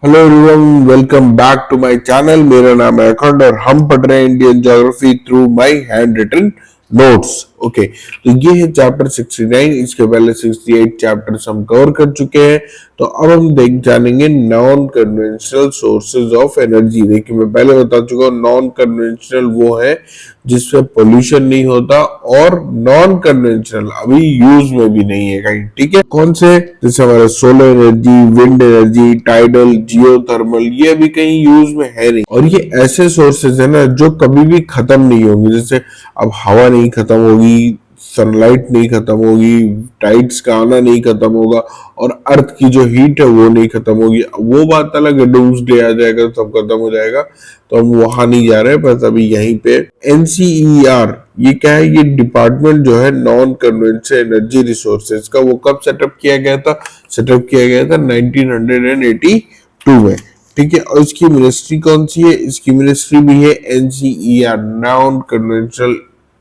Hello everyone, welcome back to my channel. मेरा नाम है अखंड और हम पढ़ रहे हैं Indian geography through my hand written notes. Okay, तो ये है चैप्टर 69। इसके पहले 68 चैप्टर्स हम कवर कर चुके हैं। तो अब हम जानेंगे non conventional sources of energy. देखिए, मैं पहले बता चुका हूँ, नॉन कन्वेंशनल वो है जिससे पोल्यूशन नहीं होता, और नॉन कन्वेंशनल अभी यूज में भी नहीं है कहीं। ठीक है, कौन से? जैसे हमारा solar energy, wind energy, tidal, geothermal, ये अभी कहीं यूज में है नहीं। और ये ऐसे सोर्सेज है ना जो कभी भी खत्म नहीं होंगे। जैसे अब हवा नहीं खत्म होगी, सनलाइट नहीं खत्म होगी, टाइड्स का आना नहीं खत्म होगा, और अर्थ की जो हीट है वो नहीं खत्म होगी। वो बात अलग है, डूम्सडे आ जाएगा तो सब खत्म हो जाएगा, तो हम वहां नहीं जा रहे हैं। बस अभी यहीं पे एनसीईआर, ये क्या है? ये डिपार्टमेंट जो है नॉन कन्वेंशनल एनर्जी रिसोर्सेज का, वो कब सेटअप किया गया था? सेटअप किया गया था 1982 में। ठीक है, और इसकी मिनिस्ट्री कौन सी है? इसकी मिनिस्ट्री भी है NCER, non conventional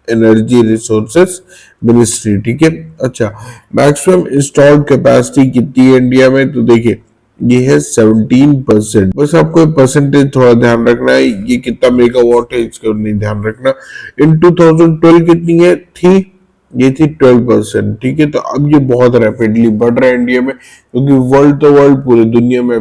energy resources ministry. ठीक है, अच्छा, मैक्सिमम इंस्टॉल्ड कैपेसिटी कितनी है इंडिया में? तो देखिए, ये है 17%। बस आपको परसेंटेज थोड़ा ध्यान रखना है, ये कितना मेगावाट है इसको नहीं ध्यान रखना। इन 2012 कितनी है थी? ये थी 12%। ठीक है, तो अब ये बहुत रैपिडली बढ़ रहा है इंडिया में, क्योंकि वर्ल्ड तो वर्ल्ड, पूरी दुनिया में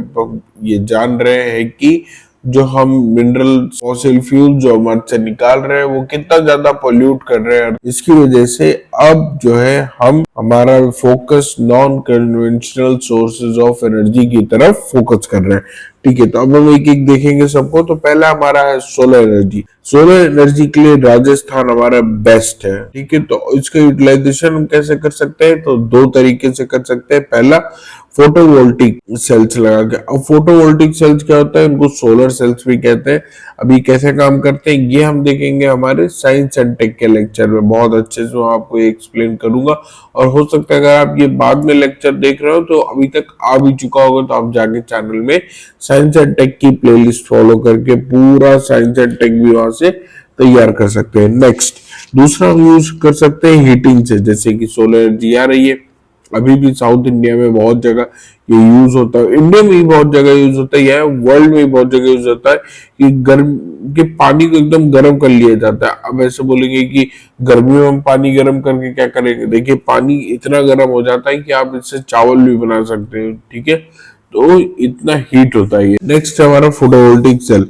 ये जान रहे हैं कि जो हम मिनरल फॉसिल फ्यूल जो हमारे से निकाल रहे हैं वो कितना ज्यादा पोल्यूट कर रहे हैं। इसकी वजह से अब जो है हम हमारा focus non conventional sources of energy की तरफ फोकस कर रहे हैं। ठीक है, तो अब हम एक एक देखेंगे सबको। तो पहला हमारा है सोलर एनर्जी। सोलर एनर्जी के लिए राजस्थान हमारा बेस्ट है। ठीक है, तो इसका यूटिलाइजेशन हम कैसे कर सकते हैं? तो दो तरीके से कर सकते हैं। पहला, फोटोवोल्टिक सेल्स लगा के। अब फोटोवोल्टिक सेल्स क्या होता है? उनको सोलर सेल्स भी कहते हैं। अभी कैसे काम करते हैं ये हम देखेंगे हमारे साइंस एंड टेक के लेक्चर में, बहुत अच्छे से मैं आपको एक्सप्लेन करूंगा। और हो सकता है अगर आप ये बाद में लेक्चर देख रहे हो तो अभी तक आ भी चुका होगा, तो आप जाके चैनल में साइंस एंड टेक की प्लेलिस्ट फॉलो करके पूरा साइंस एंड टेक भी वहां से तैयार कर सकते हैं। नेक्स्ट, दूसरा हम यूज कर सकते हैं हीटिंग से। जैसे कि सोलर एनर्जी आ रही है, अभी भी साउथ इंडिया में बहुत जगह ये यूज होता है, इंडिया में भी बहुत जगह यूज होता है, यह वर्ल्ड में भी बहुत जगह यूज होता है कि गर्म के पानी को एकदम गर्म कर लिया जाता है। अब ऐसे बोलेंगे कि गर्मी में हम पानी गर्म करके क्या करेंगे? देखिए, पानी इतना गर्म हो जाता है कि आप इससे चावल भी बना सकते हो। ठीक है, तो इतना हीट होता है ये। नेक्स्ट हमारा फोटोवोल्टिक सेल।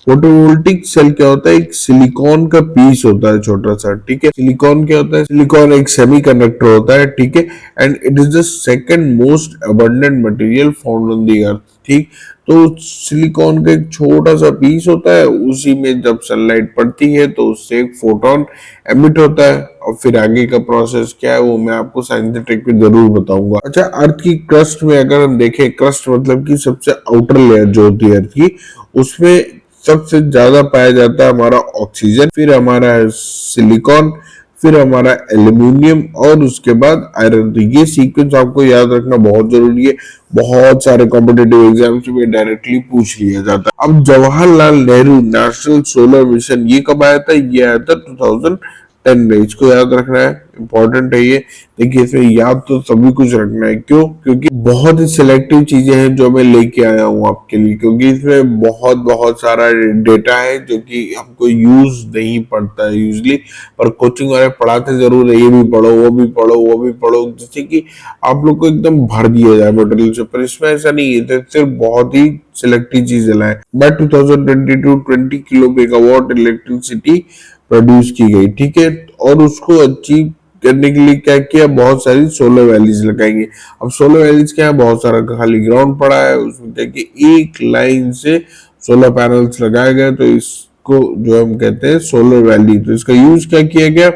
फोटोवोल्टिक सेल क्या होता है? एक सिलिकॉन का पीस होता है छोटा सा। ठीक है, सिलिकॉन क्या होता है? सिलिकॉन एक सेमीकंडक्टर होता है। ठीक है, and it is the second most abundant material found on the earth. ठीक, तो सिलिकॉन का एक छोटा सा पीस होता है, उसी में जब सनलाइट पड़ती है तो उससे एक फोटोन एमिट होता है। और फिर आगे का प्रोसेस क्या है वो मैं आपको साइंटिफिक में जरूर बताऊंगा। अच्छा, अर्थ की क्रस्ट में अगर हम देखें, क्रस्ट मतलब कि सबसे आउटर लेयर जो होती है अर्थ की, उसमें सबसे ज्यादा पाया जाता है हमारा ऑक्सीजन, फिर हमारा है सिलिकॉन, फिर हमारा एल्यूमिनियम, और उसके बाद आयरन। तो ये सीक्वेंस आपको याद रखना बहुत जरूरी है, बहुत सारे कॉम्पिटेटिव एग्जाम्स में डायरेक्टली पूछ लिया जाता है। अब Jawaharlal Nehru national solar mission ये कब आया था? ये आया था 2010 में। इसको याद रखना है, इंपॉर्टेंट है ये। देखिए, इसमें याद तो सभी कुछ रखना है। क्यों? क्योंकि बहुत ही सिलेक्टिव चीजें हैं जो मैं लेके आया हूँ आपके लिए, क्योंकि इसमें बहुत बहुत सारा डेटा है जो कि हमको यूज नहीं पड़ता है यूजली, पर कोचिंग वाले पढ़ाते जरूर है, ये भी पढ़ो, वो भी पढ़ो, वो भी पढ़ो, जिससे कि आप लोग को एकदम भर दिया जाए मटेरियल से। पर इसमें ऐसा नहीं है, तो सिर्फ बहुत ही सिलेक्टिव चीजें लाए। By 2022 20 kilo megawatt electricity produce की गई। ठीक है, और उसको अचीव करने के लिए क्या किया? बहुत सारी सोलर वैलीज लगाएंगे। अब सोलर वैलीज क्या है? बहुत सारा खाली ग्राउंड पड़ा है, उसमें क्या कि एक लाइन से सोलर पैनल्स लगाए गए, तो इसको जो हम कहते हैं सोलर वैली। तो इसका यूज क्या किया गया?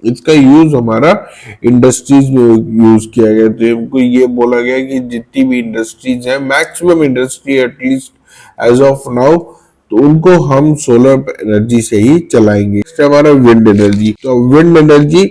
इसका यूज हमारा इंडस्ट्रीज में यूज किया गया। तो हमको ये बोला गया कि जितनी भी इंडस्ट्रीज है, maximum industry at least as of now, तो उनको हम सोलर एनर्जी से ही चलाएंगे। हमारा विंड एनर्जी। तो wind energy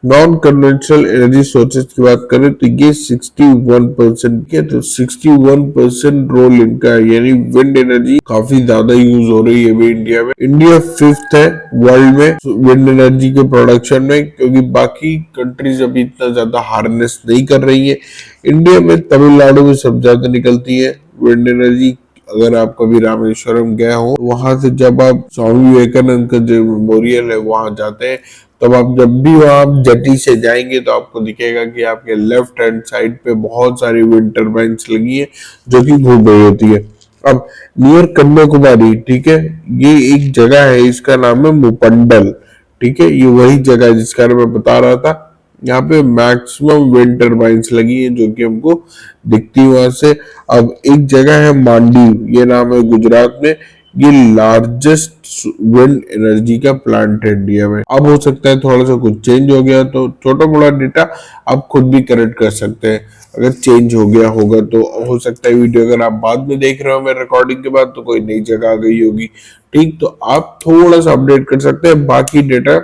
non conventional energy sources की बात करें तो ये 61% के, तो 61% रोल इनका, यानी विंड एनर्जी काफी ज्यादा यूज हो रही है अभी इंडिया में। इंडिया 5th है वर्ल्ड में विंड एनर्जी के प्रोडक्शन में, क्योंकि बाकी कंट्रीज अभी इतना ज्यादा हार्नेस नहीं कर रही है। इंडिया में तमिलनाडु में सब ज्यादा निकलती है विंड एनर्जी, अगर आप कभी रामेश्वरम गए हो, वहां से जब आप स्वामी विवेकानंद का जो मेमोरियल है वहां जाते हैं, तब आप जब भी वहां जेटी से जाएंगे तो आपको दिखेगा कि आपके लेफ्ट हैंड साइड पे बहुत सारी विंड टर्बाइंस लगी है जो कि घूम रही होती है। अब नियर कन्याकुमारी, ठीक है, ये एक जगह है, इसका नाम है मुपंडल। ठीक है, ये वही जगह है जिसका मैं बता रहा था। यहाँ पे मैक्सिमम विंड टर्बाइंस लगी है जो कि हमको दिखती है वहां से। अब एक जगह है मांडीव, ये नाम है गुजरात में, ये लार्जेस्ट विंड एनर्जी का प्लांट है इंडिया में। अब हो सकता है थोड़ा सा कुछ चेंज हो गया, तो छोटा मोटा डेटा आप खुद भी करेक्ट कर सकते हैं। अगर चेंज हो गया होगा तो हो सकता है वीडियो अगर आप बाद में देख रहे हो मेरे रिकॉर्डिंग के बाद तो कोई नई जगह आ गई होगी। ठीक, तो आप थोड़ा सा अपडेट कर सकते हैं, बाकी डेटा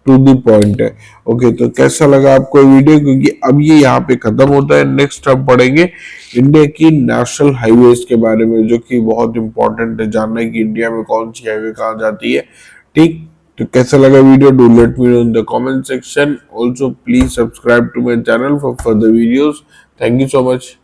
टू द पॉइंट है। ओके, तो कैसा लगा आपको वीडियो, क्योंकि अब ये यहाँ पे खत्म होता है। नेक्स्ट हम पढ़ेंगे इंडिया की नेशनल हाईवेज के बारे में, जो कि बहुत इंपॉर्टेंट है जानना कि इंडिया में कौन सी हाईवे कहाँ जाती है। ठीक, तो कैसा लगा video, do let me know in the comment section. Also please subscribe to my channel for further videos. Thank you so much.